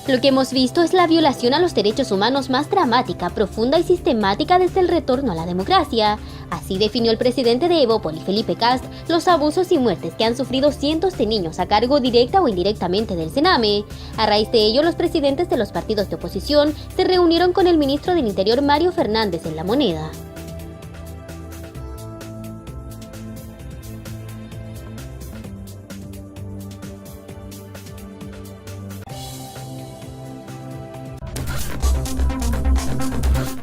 Lo que hemos visto es la violación a los derechos humanos más dramática, profunda y sistemática desde el retorno a la democracia. Así definió el presidente de Evópoli, Felipe Kast, los abusos y muertes que han sufrido cientos de niños a cargo directa o indirectamente del Sename. A raíz de ello, los presidentes de los partidos de oposición se reunieron con el ministro del Interior, Mario Fernández, en La Moneda.